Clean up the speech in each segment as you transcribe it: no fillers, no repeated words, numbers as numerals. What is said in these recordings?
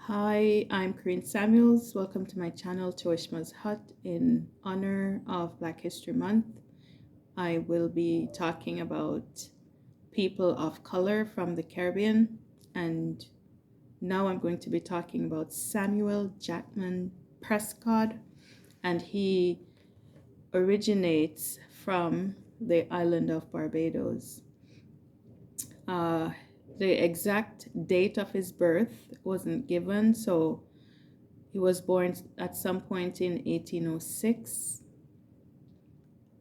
Hi, I'm Corinne Samuels. Welcome to my channel, Toishma's Hut, in honor of Black History Month. I will be talking about people of color from the Caribbean, and now I'm going to be talking about Samuel Jackman Prescod, and he originates from the island of Barbados. Uh, the exact date of his birth wasn't given, so he was born at some point in 1806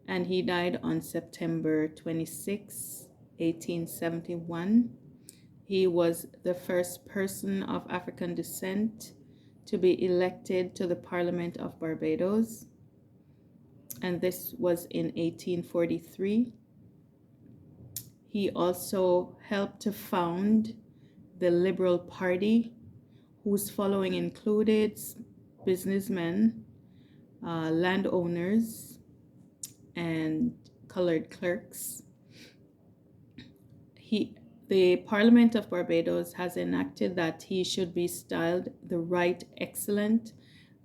and he died on September 26, 1871. He was the first person of African descent to be elected to the Parliament of Barbados, and this was in 1843. He also helped to found the Liberal Party, whose following included businessmen, landowners, and colored clerks. The Parliament of Barbados has enacted that he should be styled the Right Excellent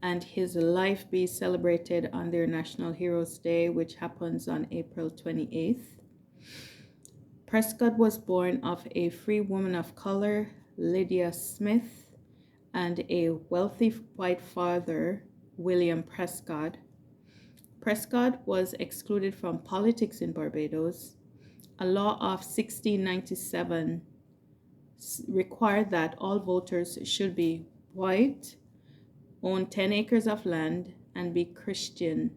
and his life be celebrated on their National Heroes Day, which happens on April 28th. Prescod was born of a free woman of color, Lydia Smith, and a wealthy white father, William Prescod. Prescod was excluded from politics in Barbados. A law of 1697 required that all voters should be white, own 10 acres of land, and be Christian.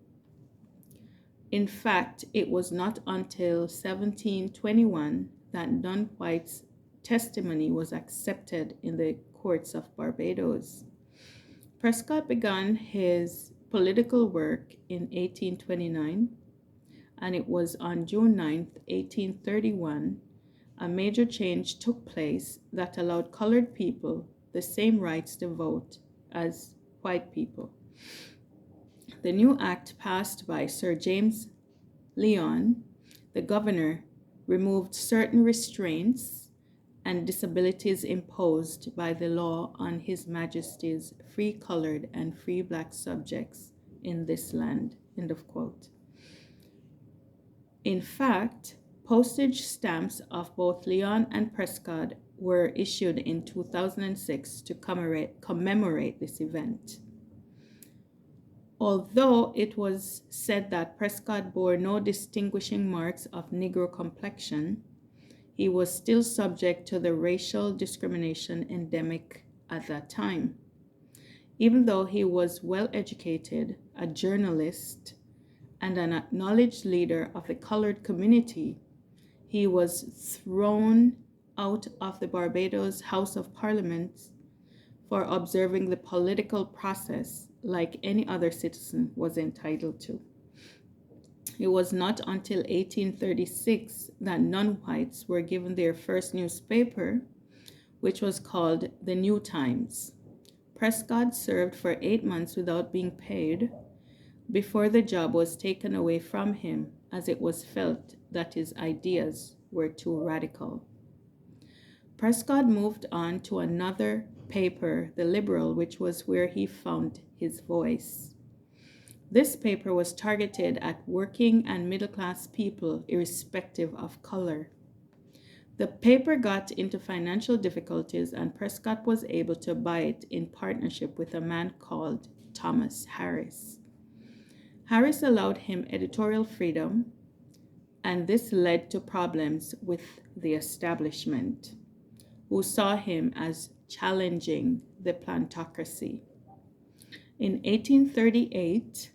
In fact, it was not until 1721 that non-whites' testimony was accepted in the courts of Barbados. Prescod began his political work in 1829, and it was on June 9, 1831, a major change took place that allowed colored people the same rights to vote as white people. The new act passed by Sir James Lyon, the governor, removed certain restraints and disabilities imposed by the law on His Majesty's free colored and free black subjects in this land. End of quote. In fact, postage stamps of both Lyon and Prescod were issued in 2006 to commemorate this event. Although it was said that Prescod bore no distinguishing marks of Negro complexion, he was still subject to the racial discrimination endemic at that time. Even though he was well educated, a journalist, and an acknowledged leader of the colored community, he was thrown out of the Barbados House of Parliament for observing the political process like any other citizen was entitled to. It was not until 1836 that non-whites were given their first newspaper, which was called the New Times. Prescod served for 8 months without being paid before the job was taken away from him, as it was felt that his ideas were too radical. Prescod moved on to another paper, The Liberal, which was where he found his voice. This paper was targeted at working and middle-class people, irrespective of color. The paper got into financial difficulties, and Prescott was able to buy it in partnership with a man called Thomas Harris. Harris allowed him editorial freedom, and this led to problems with the establishment, who saw him as challenging the plantocracy. In 1838,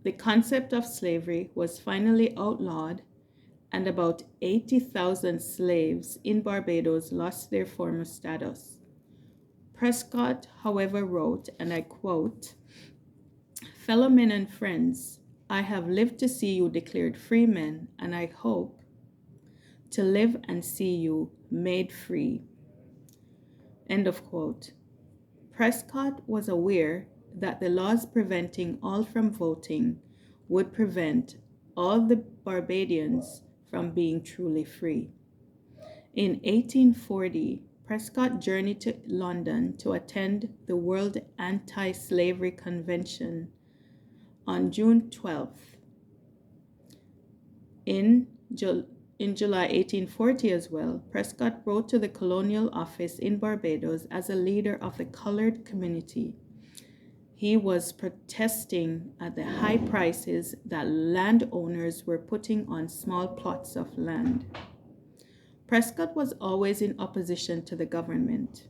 the concept of slavery was finally outlawed, and about 80,000 slaves in Barbados lost their former status. Prescott, however, wrote, and I quote, "Fellow men and friends, I have lived to see you declared free men, and I hope to live and see you made free." End of quote. Prescott was aware that the laws preventing all from voting would prevent all the Barbadians from being truly free. In 1840, Prescod journeyed to London to attend the World Anti-Slavery Convention on June 12th. In July 1840 as well, Prescod wrote to the colonial office in Barbados as a leader of the colored community. He was protesting at the high prices that landowners were putting on small plots of land. Prescod was always in opposition to the government,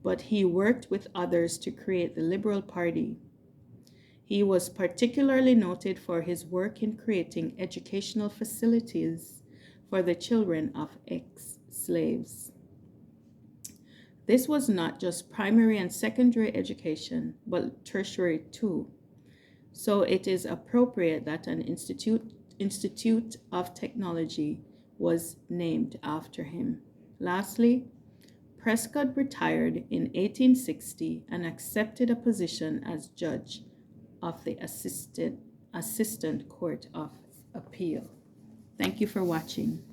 but he worked with others to create the Liberal Party. He was particularly noted for his work in creating educational facilities for the children of ex-slaves. This was not just primary and secondary education, but tertiary too. So it is appropriate that an institute of technology was named after him. Lastly, Prescod retired in 1860 and accepted a position as judge of the Assistant Court of Appeal. Thank you for watching.